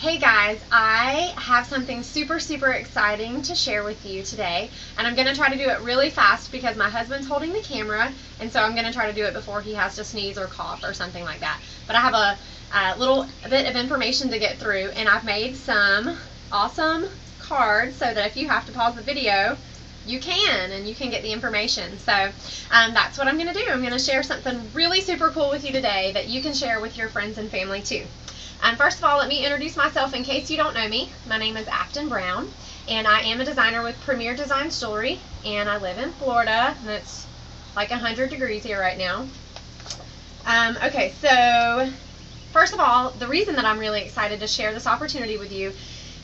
Hey guys, I have something super exciting to share with you today, and I'm going to try to do it really fast because my husband's holding the camera, and so I'm going to try to do it before he has to sneeze or cough or something like that. But I have a little bit of information to get through, and I've made some awesome cards so that if you have to pause the video, you can, and you can get the information. So that's what I'm going to do. I'm going to share something really super cool with you today that you can share with your friends and family too. First of all, let me introduce myself in case you don't know me. My name is Afton Brown, and I am a designer with Premier Designs Jewelry, and I live in Florida, and it's like 100 degrees here right now. Okay, so first of all, the reason that I'm really excited to share this opportunity with you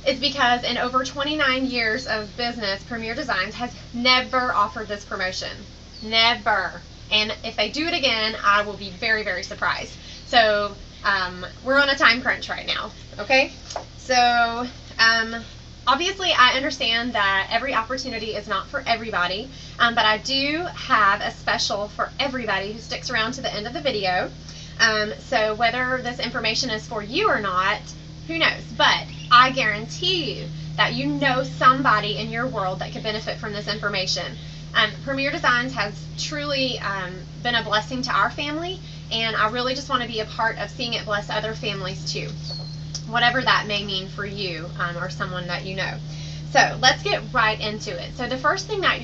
is because in over 29 years of business, Premier Designs has never offered this promotion. Never. And if they do it again, I will be very surprised. So we're on a time crunch right now, okay? So obviously I understand that every opportunity is not for everybody, but I do have a special for everybody who sticks around to the end of the video. So whether this information is for you or not, who knows? But I guarantee you that you know somebody in your world that could benefit from this information. Premier Designs has truly been a blessing to our family, and I really just want to be a part of seeing it bless other families too, whatever that may mean for you or someone that you know. So let's get right into it. So the first thing that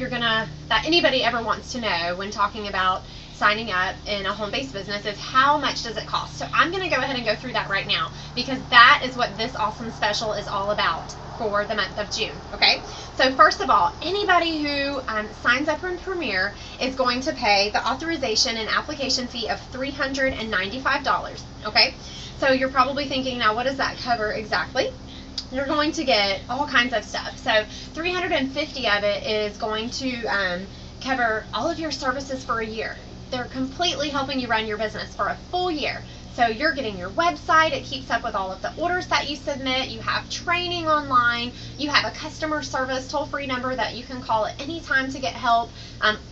that anybody ever wants to know when talking about signing up in a home-based business is how much does it cost. So I'm going to go ahead and go through that right now because that is what this awesome special is all about for the month of June. Okay, so first of all, anybody who signs up in Premier is going to pay the authorization and application fee of $395. Okay, so you're probably thinking, now what does that cover exactly? You're going to get all kinds of stuff. So $350 of it is going to cover all of your services for a year. They're completely helping you run your business for a full year. So you're getting your website, it keeps up with all of the orders that you submit, you have training online, you have a customer service toll-free number that you can call at any time to get help,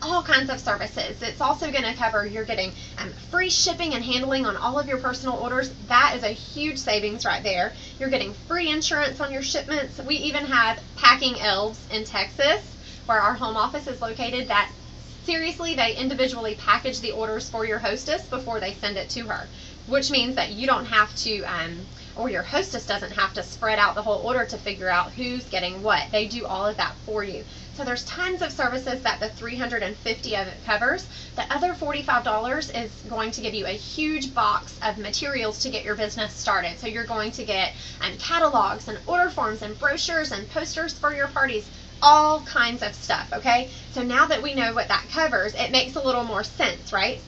all kinds of services. It's also going to cover, you're getting free shipping and handling on all of your personal orders. That is a huge savings right there. You're getting free insurance on your shipments. We even have packing elves in Texas, where our home office is located, that seriously, they individually package the orders for your hostess before they send it to her, which means that you don't have to, or your hostess doesn't have to spread out the whole order to figure out who's getting what. They do all of that for you. So there's tons of services that the $350 of it covers. The other $45 is going to give you a huge box of materials to get your business started. So you're going to get catalogs and order forms and brochures and posters for your parties, all kinds of stuff, okay? So now that we know what that covers, it makes a little more sense, right?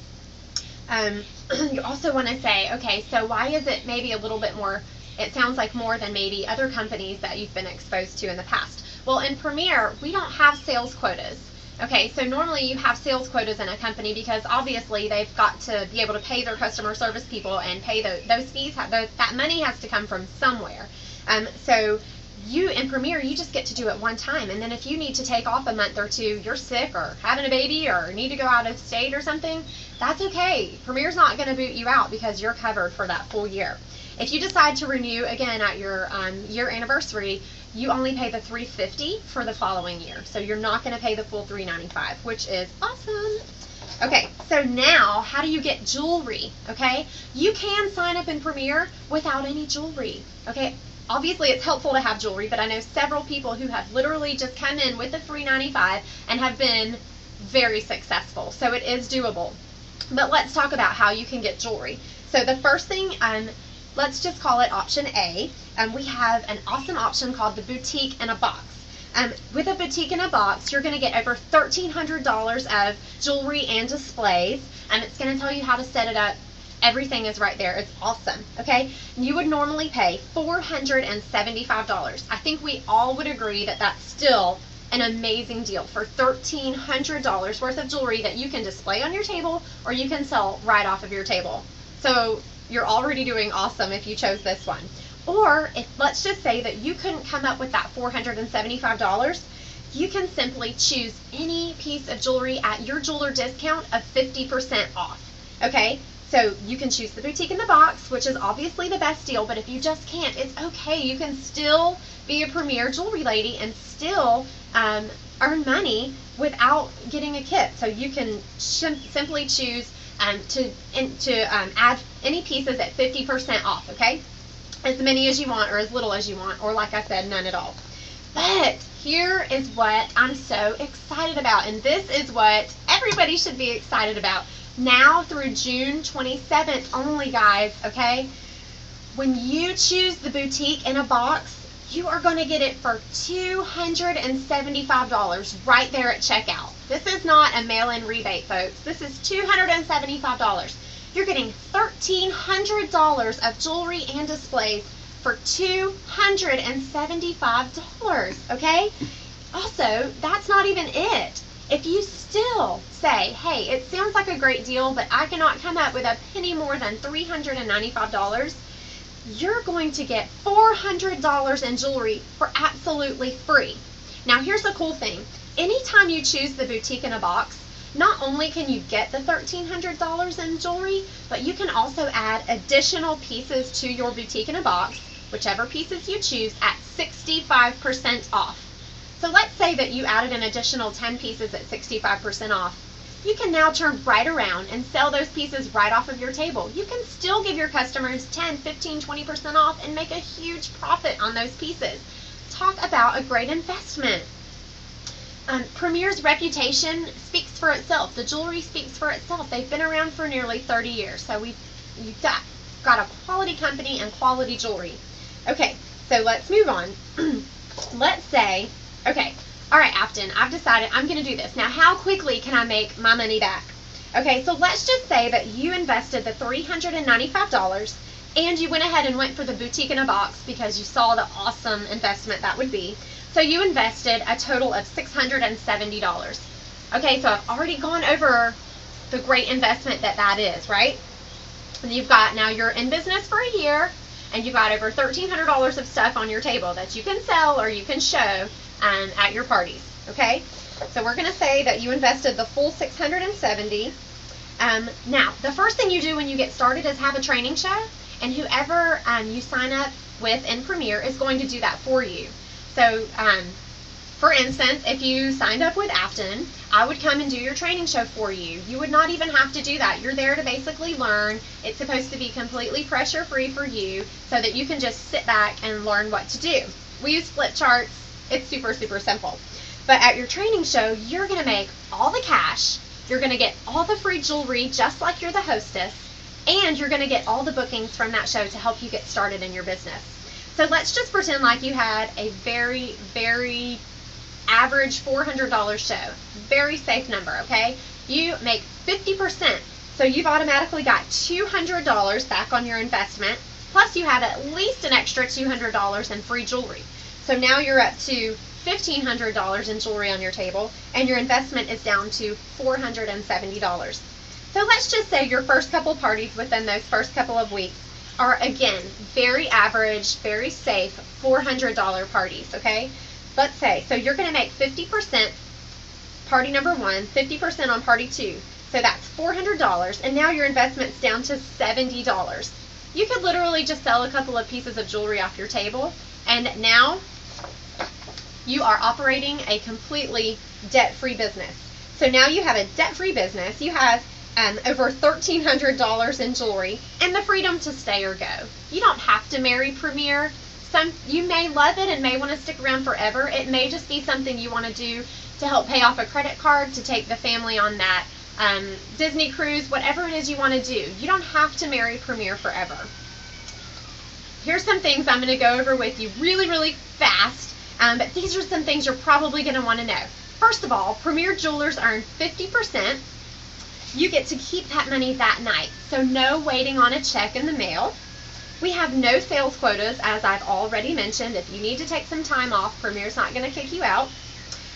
You also want to say, okay, so why is it maybe a little bit more, it sounds like more than maybe other companies that you've been exposed to in the past? Well, in Premier, we don't have sales quotas. Okay, so normally you have sales quotas in a company because obviously they've got to be able to pay their customer service people and pay those fees. That money has to come from somewhere. So you in Premier, you just get to do it one time, and then if you need to take off a month or two, you're sick or having a baby or need to go out of state or something, that's okay. Premier's not going to boot you out because you're covered for that full year. If you decide to renew again at your year anniversary, you only pay the $350 for the following year, so you're not going to pay the full $395, which is awesome. Okay, so now how do you get jewelry? Okay, you can sign up in Premier without any jewelry. Okay, obviously it's helpful to have jewelry, but I know several people who have literally just come in with the $395 and have been very successful, so it is doable. But let's talk about how you can get jewelry. So the first thing, let's just call it option A. We have an awesome option called the Boutique in a Box. With a Boutique in a Box, you're going to get over $1,300 of jewelry and displays, and it's going to tell you how to set it up. Everything is right there. It's awesome, okay? You would normally pay $475. I think we all would agree that that's still an amazing deal for $1,300 worth of jewelry that you can display on your table or you can sell right off of your table. So you're already doing awesome if you chose this one. Or if let's just say that you couldn't come up with that $475, you can simply choose any piece of jewelry at your jeweler discount of 50% off. Okay, So you can choose the boutique in the box, which is obviously the best deal, but if you just can't, it's okay. You can still be a Premier jewelry lady and still earn money without getting a kit. So you can simply choose to add any pieces at 50% off, okay? As many as you want or as little as you want, or like I said, none at all. But here is what I'm so excited about, and this is what everybody should be excited about. Now through June 27th only, guys, okay? When you choose the boutique in a box, you are going to get it for $275 right there at checkout. This is not a mail-in rebate, folks. This is $275. You're getting $1,300 of jewelry and displays for $275, okay? Also, that's not even it. If you still say, hey, it sounds like a great deal, but I cannot come up with a penny more than $395, you're going to get $400 in jewelry for absolutely free. Now, here's the cool thing. Anytime you choose the boutique in a box, not only can you get the $1,300 in jewelry, but you can also add additional pieces to your boutique in a box, whichever pieces you choose, at 65% off. So let's say that you added an additional 10 pieces at 65% off. You can now turn right around and sell those pieces right off of your table. You can still give your customers 10, 15, 20% off and make a huge profit on those pieces. Talk about a great investment. Premier's reputation speaks for itself. The jewelry speaks for itself. They've been around for nearly 30 years. So you've got a quality company and quality jewelry. Okay, so let's move on. Let's say, okay, all right, Afton, I've decided I'm going to do this. Now, how quickly can I make my money back? Okay, so let's just say that you invested the $395 and you went ahead and went for the boutique in a box because you saw the awesome investment that would be. So you invested a total of $670. Okay, so I've already gone over the great investment that is, right? And you've got, now you're in business for a year, and you've got over $1,300 of stuff on your table that you can sell or you can show at your parties, okay? So we're going to say that you invested the full $670. Now, the first thing you do when you get started is have a training show, and whoever you sign up with in Premier is going to do that for you. So, for instance, if you signed up with Afton, I would come and do your training show for you. You would not even have to do that. You're there to basically learn. It's supposed to be completely pressure-free for you so that you can just sit back and learn what to do. We use flip charts. It's super, super simple. But at your training show, you're going to make all the cash. You're going to get all the free jewelry just like you're the hostess. And you're going to get all the bookings from that show to help you get started in your business. So let's just pretend like you had a very, very average $400 show. Very safe number, okay? You make 50%, so you've automatically got $200 back on your investment, plus you have at least an extra $200 in free jewelry. So now you're up to $1,500 in jewelry on your table, and your investment is down to $470. So let's just say your first couple parties within those first couple of weeks are, again, very average, very safe, $400 parties, okay? Let's say, so you're going to make 50% party number one, 50% on party two. So that's $400, and now your investment's down to $70. You could literally just sell a couple of pieces of jewelry off your table, and now you are operating a completely debt-free business. So now you have a debt-free business. You have over $1,300 in jewelry and the freedom to stay or go. You don't have to marry Premier. You may love it and may want to stick around forever. It may just be something you want to do to help pay off a credit card, to take the family on that Disney cruise, whatever it is you want to do. You don't have to marry Premier forever. Here's some things I'm going to go over with you really, really fast, but these are some things you're probably going to want to know. First of all, Premier Jewelers earn 50%. You get to keep that money that night, so no waiting on a check in the mail. We have no sales quotas, as I've already mentioned. If you need to take some time off, Premier's not going to kick you out.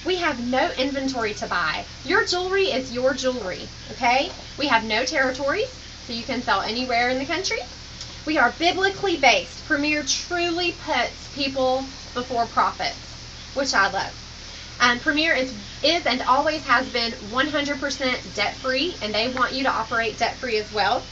We have no inventory to buy. Your jewelry is your jewelry, okay? We have no territories, so you can sell anywhere in the country. We are biblically based. Premier truly puts people before profits, which I love. Premier is and always has been 100% debt-free, and they want you to operate debt-free as well.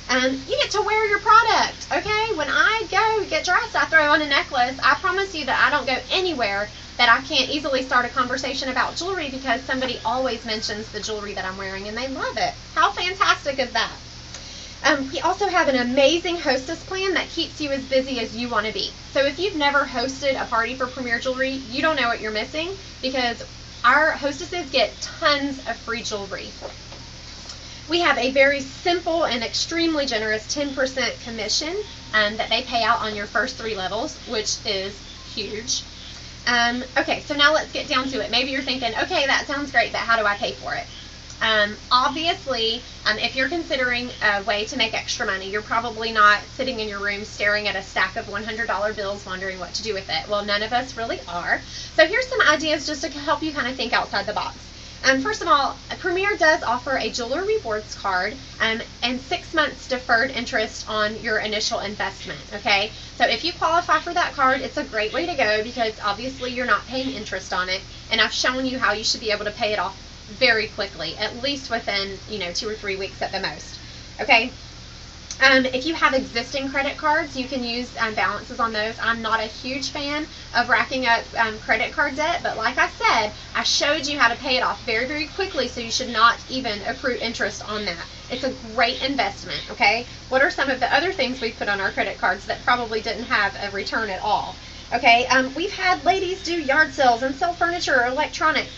You get to wear your product, okay? When I go get dressed, I throw on a necklace. I promise you that I don't go anywhere that I can't easily start a conversation about jewelry because somebody always mentions the jewelry that I'm wearing and they love it. How fantastic is that? We also have an amazing hostess plan that keeps you as busy as you want to be. So if you've never hosted a party for Premier Jewelry, you don't know what you're missing because our hostesses get tons of free jewelry. We have a very simple and extremely generous 10% commission that they pay out on your first 3 levels, which is huge. Okay, so now let's get down to it. Maybe you're thinking, okay, that sounds great, but how do I pay for it? Obviously, if you're considering a way to make extra money, you're probably not sitting in your room staring at a stack of $100 bills wondering what to do with it. Well, none of us really are. So here's some ideas just to help you kind of think outside the box. First of all, Premier does offer a jeweler rewards card and 6 months deferred interest on your initial investment, okay? So if you qualify for that card, it's a great way to go because obviously you're not paying interest on it, and I've shown you how you should be able to pay it off very quickly, at least within 2 or 3 weeks at the most, okay? If you have existing credit cards, you can use balances on those. I'm not a huge fan of racking up credit card debt, but like I said, I showed you how to pay it off very, very quickly, so you should not even accrue interest on that. It's a great investment, okay? What are some of the other things we've put on our credit cards that probably didn't have a return at all? Okay, we've had ladies do yard sales and sell furniture or electronics.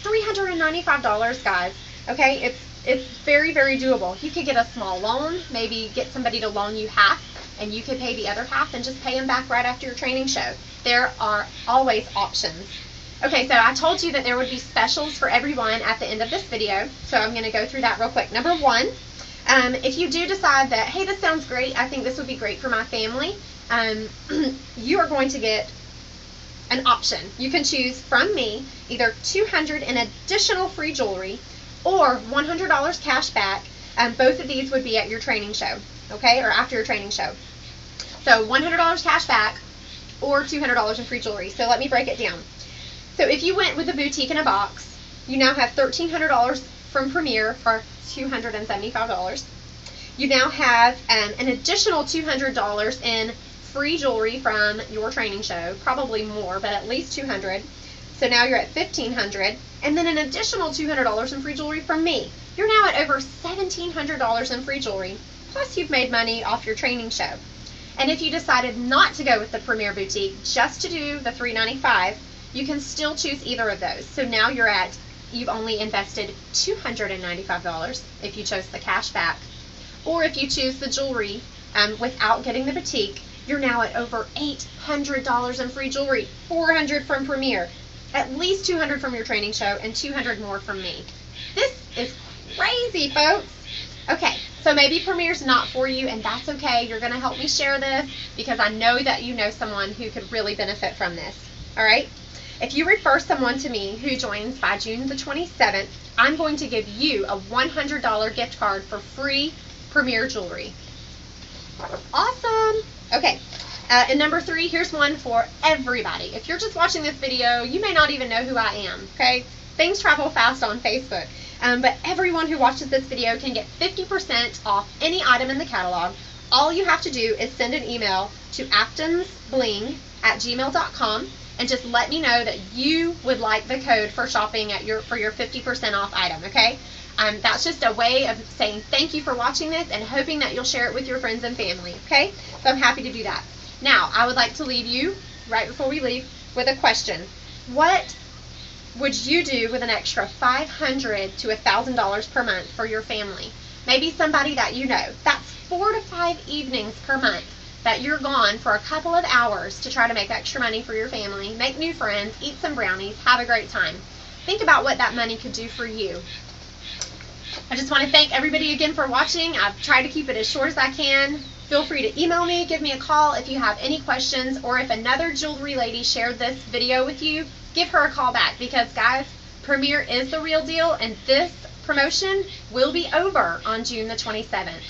$395, guys, okay? It's very, very doable. You could get a small loan, maybe get somebody to loan you half, and you could pay the other half and just pay them back right after your training show. There are always options. Okay, so I told you that there would be specials for everyone at the end of this video, so I'm going to go through that real quick. Number 1, if you do decide that, hey, this sounds great, I think this would be great for my family, you are going to get an option. You can choose from me either $200 in additional free jewelry or $100 cash back. Both of these would be at your training show, okay, or after your training show. So $100 cash back or $200 in free jewelry. So let me break it down. So if you went with a boutique in a box, you now have $1,300 from Premier for $275. You now have an additional $200 in free jewelry from your training show, probably more, but at least $200. So now you're at $1,500, and then an additional $200 in free jewelry from me. You're now at over $1,700 in free jewelry, plus you've made money off your training show. And if you decided not to go with the Premier Boutique, just to do the $395, you can still choose either of those. So now you've only invested $295 if you chose the cash back. Or if you choose the jewelry without getting the boutique, you're now at over $800 in free jewelry, $400 from Premier, at least $200 from your training show, and $200 more from me. This is crazy, folks. Okay, so maybe Premier's not for you, and that's okay. You're going to help me share this because I know that you know someone who could really benefit from this. All right? If you refer someone to me who joins by June the 27th, I'm going to give you a $100 gift card for free Premier jewelry. Awesome. Okay. And number 3, here's one for everybody. If you're just watching this video, you may not even know who I am, okay? Things travel fast on Facebook. But everyone who watches this video can get 50% off any item in the catalog. All you have to do is send an email to aftonsbling@gmail.com and just let me know that you would like the code for shopping for your 50% off item, okay? That's just a way of saying thank you for watching this and hoping that you'll share it with your friends and family, okay? So I'm happy to do that. Now, I would like to leave you, right before we leave, with a question. What would you do with an extra $500 to $1,000 per month for your family? Maybe somebody that you know. That's 4 to 5 evenings per month that you're gone for a couple of hours to try to make extra money for your family, make new friends, eat some brownies, have a great time. Think about what that money could do for you. I just want to thank everybody again for watching. I've tried to keep it as short as I can. Feel free to email me, give me a call if you have any questions, or if another jewelry lady shared this video with you, give her a call back because, guys, Premier is the real deal, and this promotion will be over on June the 27th.